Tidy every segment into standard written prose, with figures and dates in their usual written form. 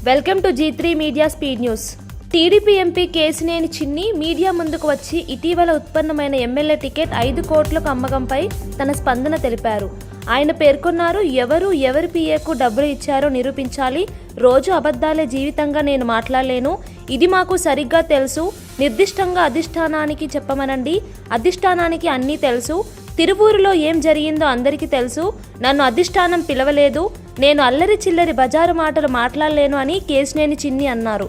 Welcome to G3 media speed news. TDP MP Kesineni చిన్ని media ముందుకు వచ్చి ఇటీవల ఉత్పన్నమైన ఎమ్మెల్యే టికెట్ 5 కోట్లకు అమ్మకంపై తన స్పందన తెలిపారు. ఆయన పేర్కొన్నారు, ఎవరి పిఏకు డబ్బులు ఇచ్చారో నిరూపించాలి. రోజు అబద్ధాలే జీవితంగా నేను మాట్లాడలేను. ఇది మాకు సరిగ్గా తెలుసు. నిర్దిష్టంగా అధిష్టానానికి చెప్పమనండి. అధిష్టానానికి అన్నీ తెలుసు. తిరువూరులో ఏం జరిగిందో అందరికీ తెలుసు. నన్ను అధిష్టానం పిలవలేదు. నేను అల్లరి చిల్లరి బజారు మాటలు మాట్లాడలేను అని కేసినేని చిన్ని అన్నారు.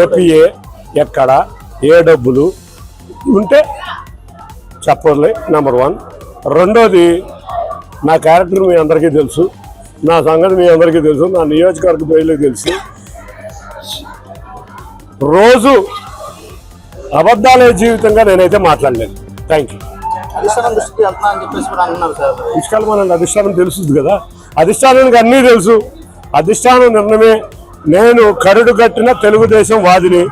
ఏపీఏ ఎక్కడ ఏ డబ్బులు ఉంటే చెప్పలే. నెంబర్ 1. రెండోది, నా క్యారెక్టర్ మీ అందరికీ తెలుసు. నా సంగతి మీ అందరికీ తెలుసు. నా నియోజకవర్గ ప్రజలకు తెలుసు. రోజు అబద్ధాలే జీవితంగా నేనైతే మాట్లాడలేదు. Thank you. ఇష్టాలు అధిష్టానం తెలుస్తుంది కదా. అధిష్టానానికి అన్నీ తెలుసు. అధిష్టానం నిర్ణయమే. నేను కరుడు కట్టిన తెలుగుదేశం వాదిని.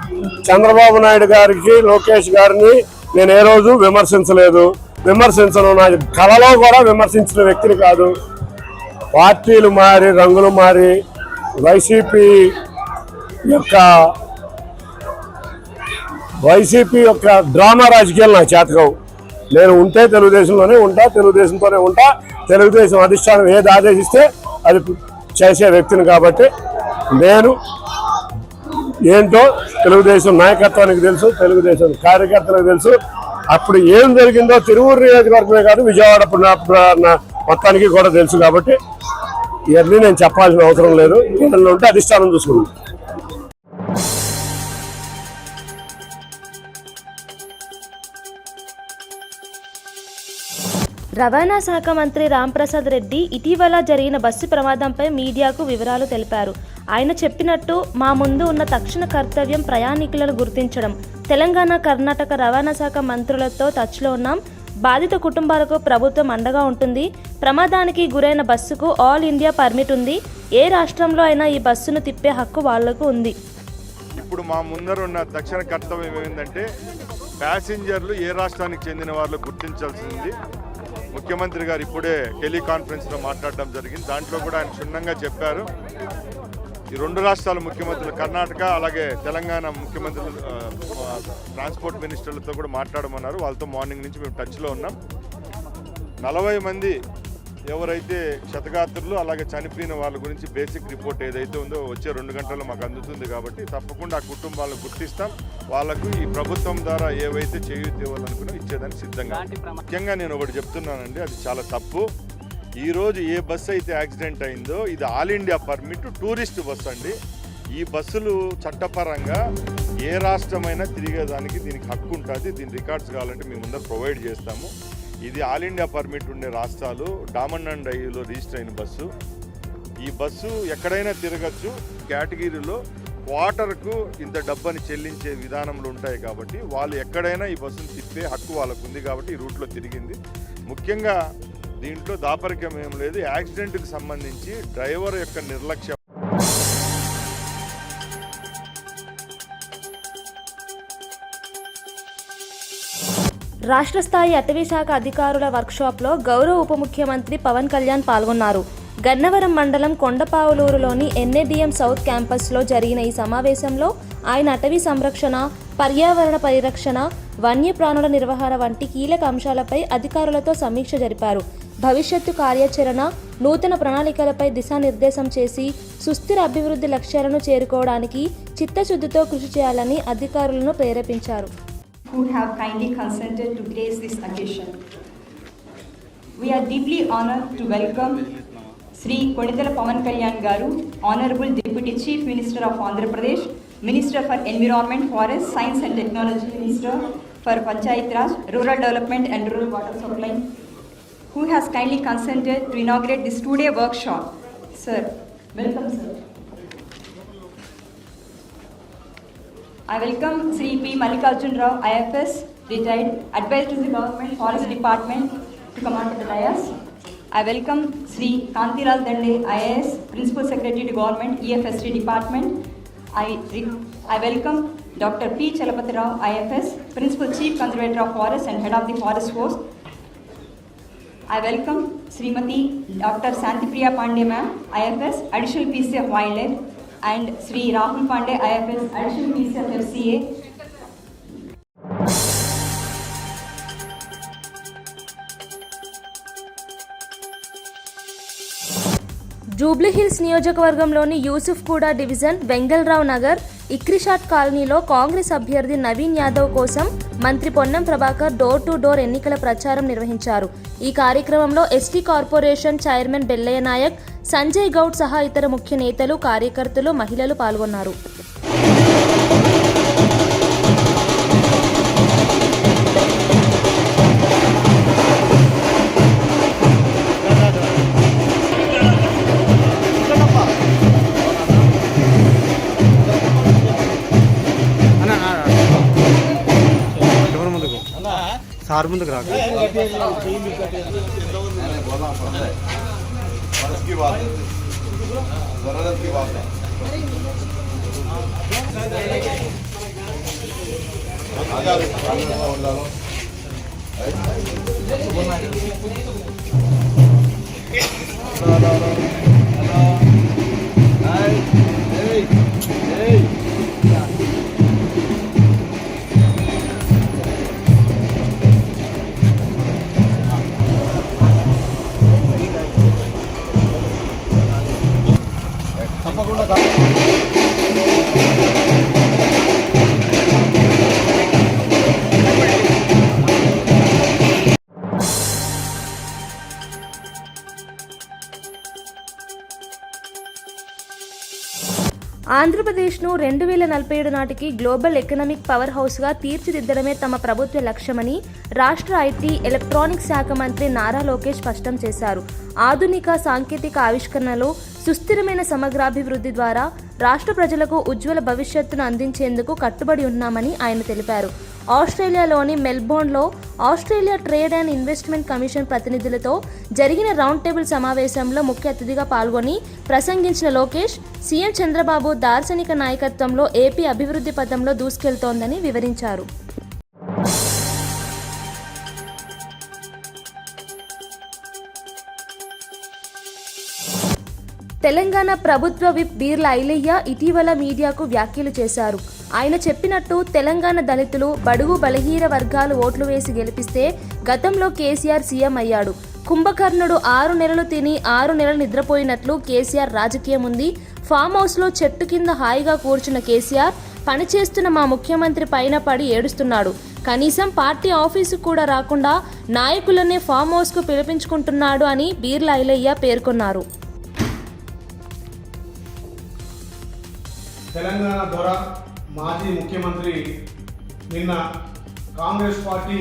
చంద్రబాబు నాయుడు గారికి, లోకేష్ గారిని నేను ఏ రోజు విమర్శించను. నా కళలో కూడా విమర్శించిన వ్యక్తిని కాదు. పార్టీలు మారి, రంగులు మారి, వైసీపీ యొక్క డ్రామా రాజకీయాలు నాకు చేతకావు. నేను ఉంటే తెలుగుదేశంలోనే ఉంటా, తెలుగుదేశంతోనే ఉంటా. తెలుగుదేశం అధిష్టానం ఏది ఆదేశిస్తే అది చేసే వ్యక్తిని కాబట్టి నేను ఏంటో తెలుగుదేశం నాయకత్వానికి తెలుసు, తెలుగుదేశం కార్యకర్తలకు తెలుసు. అప్పుడు ఏం జరిగిందో తిరువూరు నియోజకవర్గమే కాదు, విజయవాడ మొత్తానికి కూడా తెలుసు. కాబట్టి ఇవన్నీ నేను చెప్పాల్సిన అవసరం లేదు. ఏదైనా ఉంటే అధిష్టానం చూసుకుంటాను. రవాణా శాఖ మంత్రి రాంప్రసాద్ రెడ్డి ఇటీవల జరిగిన బస్సు ప్రమాదంపై మీడియాకు వివరాలు తెలిపారు. ఆయన చెప్పినట్టు, మా ముందు ఉన్న తక్షణ కర్తవ్యం ప్రయాణికులను గుర్తించడం. తెలంగాణ, కర్ణాటక రవాణా శాఖ మంత్రులతో టచ్లో ఉన్నాం. బాధిత కుటుంబాలకు ప్రభుత్వం అండగా ఉంటుంది. ప్రమాదానికి గురైన బస్సుకు ఆల్ ఇండియా పర్మిట్ ఉంది. ఏ రాష్ట్రంలో అయినా ఈ బస్సును తిప్పే హక్కు వాళ్లకు ఉంది. ఇప్పుడు మా ముందర ఉన్న తక్షణ కర్తవ్యం ఏంటంటే, ప్యాసింజర్లు ఏ రాష్ట్రానికి చెందిన వాళ్ళు గుర్తించాల్సింది. ముఖ్యమంత్రి గారు ఇప్పుడే టెలికాన్ఫరెన్స్లో మాట్లాడడం జరిగింది. దాంట్లో కూడా ఆయన క్షుణ్ణంగా చెప్పారు. ఈ 2 రాష్ట్రాల ముఖ్యమంత్రులు, కర్ణాటక అలాగే తెలంగాణ ముఖ్యమంత్రులు, ట్రాన్స్పోర్ట్ మినిస్టర్లతో కూడా మాట్లాడమన్నారు. వాళ్ళతో మార్నింగ్ నుంచి మేము టచ్లో ఉన్నాం. 40 మంది ఎవరైతే క్షతగాత్రులు అలాగే చనిపోయిన వాళ్ళ గురించి బేసిక్ రిపోర్ట్ ఏదైతే ఉందో వచ్చే 2 గంటల్లో మాకు అందుతుంది. కాబట్టి తప్పకుండా ఆ కుటుంబాలను గుర్తిస్తాం. వాళ్ళకు ఈ ప్రభుత్వం ద్వారా ఏవైతే చేయూత ఇవ్వాలనుకున్నా ఇచ్చేదానికి సిద్ధంగా. ముఖ్యంగా నేను ఒకటి చెప్తున్నానండి, అది చాలా తప్పు. ఈరోజు ఏ బస్సు అయితే యాక్సిడెంట్ అయిందో ఇది all India permit tourist bus అండి. ఈ బస్సులు చట్టపరంగా ఏ రాష్ట్రమైనా తిరిగేదానికి దీనికి హక్కు ఉంటుంది. దీని రికార్డ్స్ కావాలంటే మేము ముందర ప్రొవైడ్ చేస్తాము. ఇది ఆల్ ఇండియా పర్మిట్ ఉండే రాష్ట్రాలు డామన్ అండ్ డైలో రిజిస్టర్ అయిన బస్సు. ఈ బస్సు ఎక్కడైనా తిరగచ్చు. కేటగిరీలో క్వార్టర్కు ఇంత డబ్బని చెల్లించే విధానంలో ఉంటాయి. కాబట్టి వాళ్ళు ఎక్కడైనా ఈ బస్సును తిప్పే హక్కు వాళ్ళకు ఉంది. కాబట్టి ఈ రూట్లో తిరిగింది. ముఖ్యంగా దీంట్లో దాపరికం ఏం లేదు. యాక్సిడెంట్కి సంబంధించి డ్రైవర్ యొక్క నిర్లక్ష్యం. రాష్ట్ర స్థాయి అటవీ శాఖ అధికారుల వర్క్షాప్లో గౌరవ ఉప ముఖ్యమంత్రి పవన్ కళ్యాణ్ పాల్గొన్నారు. గన్నవరం మండలం కొండపావులూరులోని NADM సౌత్ క్యాంపస్లో జరిగిన ఈ సమావేశంలో ఆయన అటవీ సంరక్షణ, పర్యావరణ పరిరక్షణ, వన్యప్రాణుల నిర్వహణ వంటి కీలక అంశాలపై అధికారులతో సమీక్ష జరిపారు. భవిష్యత్తు కార్యాచరణ, నూతన ప్రణాళికలపై దిశానిర్దేశం చేసి సుస్థిర అభివృద్ధి లక్ష్యాలను చేరుకోవడానికి చిత్తశుద్ధితో కృషి చేయాలని అధికారులను ప్రేరేపించారు. Who have kindly consented to grace this occasion. We are deeply honored to welcome Sri Konidala Pavan Kalyan Garu, Honorable Deputy Chief Minister of Andhra Pradesh, Minister for Environment, Forest, Science and Technology, Minister for Panchayat Raj, Rural Development and Rural Water Supply, who has kindly consented to inaugurate this 2-day workshop. Sir, welcome sir. I welcome Sri P. Mallikarjun Rao, IFS, retired, advisor to the Government Forest Department, to come on to the dais. I welcome Sri Kantilal Dande, IAS, Principal Secretary to Government, EFST Department. I welcome Dr. P. Chalapati Rao, IFS, Principal Chief Conservator of Forest and Head of the Forest Force. I welcome Srimati Dr. Santipriya Pandey ma'am, IFS, Additional PC of Wildlife, and Sri Rahul Pandey, IFS, Additional PC of FCA. Jubilee Hills నియోజకవర్గంలోని Yousufguda division Vengal Rao Nagar ICRISAT కాలనీలో కాంగ్రెస్ అభ్యర్థి నవీన్ యాదవ్ కోసం మంత్రి Ponnam Prabhakar door to door ఎన్నికల ప్రచారం నిర్వహించారు. ఈ కార్యక్రమంలో ST corporation chairman Bellaiah Naik, Sanjay Goud సహా ఇతర ముఖ్య నేతలు, కార్యకర్తలు, మహిళలు పాల్గొన్నారు. సార్ ముందుకు రాక ఆంధ్రప్రదేశ్ను 2047 నాటికి గ్లోబల్ ఎకనామిక్ పవర్ హౌస్గా తీర్చిదిద్దడమే తమ ప్రభుత్వ లక్ష్యమని రాష్ట్ర ఐటీ, ఎలక్ట్రానిక్స్ శాఖ మంత్రి నారా లోకేష్ స్పష్టం చేశారు. ఆధునిక సాంకేతిక ఆవిష్కరణలు, సుస్థిరమైన సమగ్రాభివృద్ధి ద్వారా రాష్ట్ర ప్రజలకు ఉజ్వల భవిష్యత్తును అందించేందుకు కట్టుబడి ఉన్నామని ఆయన తెలిపారు. ఆస్ట్రేలియాలోని మెల్బోర్న్లో Australia trade and investment commission ప్రతినిధులతో జరిగిన రౌండ్ టేబుల్ సమావేశంలో ముఖ్య అతిథిగా పాల్గొని ప్రసంగించిన లోకేష్, సీఎం చంద్రబాబు దార్శనిక నాయకత్వంలో ఏపీ అభివృద్ధి పథంలో దూసుకెళ్తోందని వివరించారు. తెలంగాణ ప్రభుత్వ విప్ బీర్ల ఐలయ్య ఇటీవల మీడియాకు వ్యాఖ్యలు చేశారు. ఆయన చెప్పినట్టు తెలంగాణ దళితులు, బడుగు బలహీన వర్గాలు ఓట్లు వేసి గెలిపిస్తే గతంలో కేసీఆర్ సీఎం అయ్యాడు. కుంభకర్ణుడు 6 నెలలు తిని 6 నెలలు నిద్రపోయినట్లు కేసీఆర్ రాజకీయం ఉంది. ఫామ్ హౌస్లో చెట్టు కింద హాయిగా కూర్చున్న కేసీఆర్ పనిచేస్తున్న మా ముఖ్యమంత్రి పైన పడి ఏడుస్తున్నాడు. కనీసం పార్టీ ఆఫీసుకు కూడా రాకుండా నాయకులనే ఫామ్ హౌస్కు పిలిపించుకుంటున్నాడు అని బీర్ల ఐలయ్య పేర్కొన్నారు. తెలంగాణ ద్వారా మాజీ ముఖ్యమంత్రి నిన్న కాంగ్రెస్ పార్టీ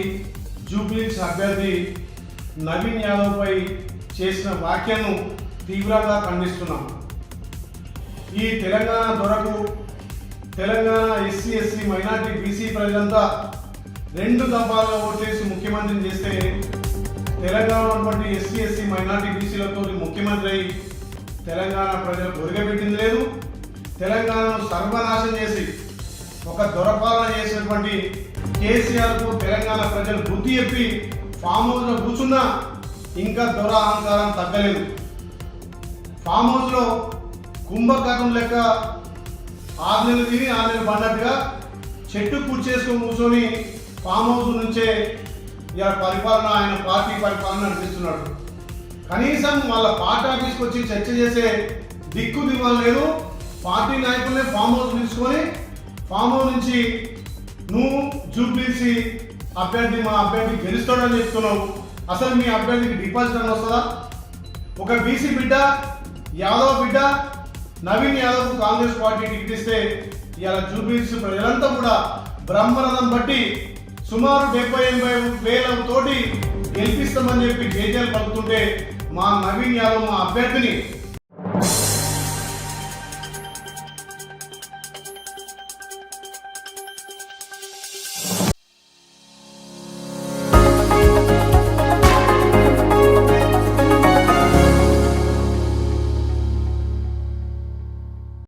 జూబ్లీహిల్స్ అభ్యర్థి నవీన్ యాదవ్పై చేసిన వ్యాఖ్యను తీవ్రంగా ఖండిస్తున్నాం. ఈ తెలంగాణ దొరకు Telangana SC, ST, minority, BC ప్రజలంతా 2 దఫాలుగా ఓట్లేసి ముఖ్యమంత్రిని చేస్తే తెలంగాణ ఉన్నటువంటి ఎస్సీ, ఎస్టీ, మైనార్టీ, బీసీలతో ముఖ్యమంత్రి అయి తెలంగాణ ప్రజలకు ఒరిగబెట్టింది లేదు. తెలంగాణను సర్వనాశనం చేసి ఒక దొరపాలన చేసినటువంటి కేసీఆర్కు తెలంగాణ ప్రజలు బుద్ధి చెప్పి ఫామ్ హౌస్లో కూర్చున్నా ఇంకా దొర అహంకారం తగ్గలేదు. ఫామ్ హౌస్లో కుంభకర్ణం లెక్క 6 నెలలు తిని 6 నెలలు పడినట్టుగా చెట్టు కూర్చేసుకొని కూర్చొని ఫామ్ హౌస్ నుంచే ఇలా పరిపాలన, ఆయన పార్టీ పరిపాలన నడిపిస్తున్నాడు. కనీసం వాళ్ళ పార్టీ ఆఫీస్కి వచ్చి చర్చ చేసే దిక్కు దివ్వాలి లేదు. పార్టీ నాయకులనే ఫామ్ హౌస్ తీసుకొని ఫామ్ హౌస్ నుంచి నువ్వు జూబ్లీహిల్స్ అభ్యర్థి, మా అభ్యర్థి గెలుస్తాడని చెప్తున్నావు. అసలు మీ అభ్యర్థికి డిపాజిట్ అని వస్తుందా? ఒక బీసీ బిడ్డ, యాదవ్ బిడ్డ నవీన్ యాదవ్ కాంగ్రెస్ పార్టీ టికెట్ ఇస్తే ఇవాళ జూబ్లీహిల్స్ ప్రజలంతా కూడా బ్రహ్మరథం బట్టి సుమారు 70-80 వేల తోటి గెలిపిస్తామని చెప్పి జేజేలు పలుకుతుంటే మా నవీన్ యాదవ్, మా అభ్యర్థిని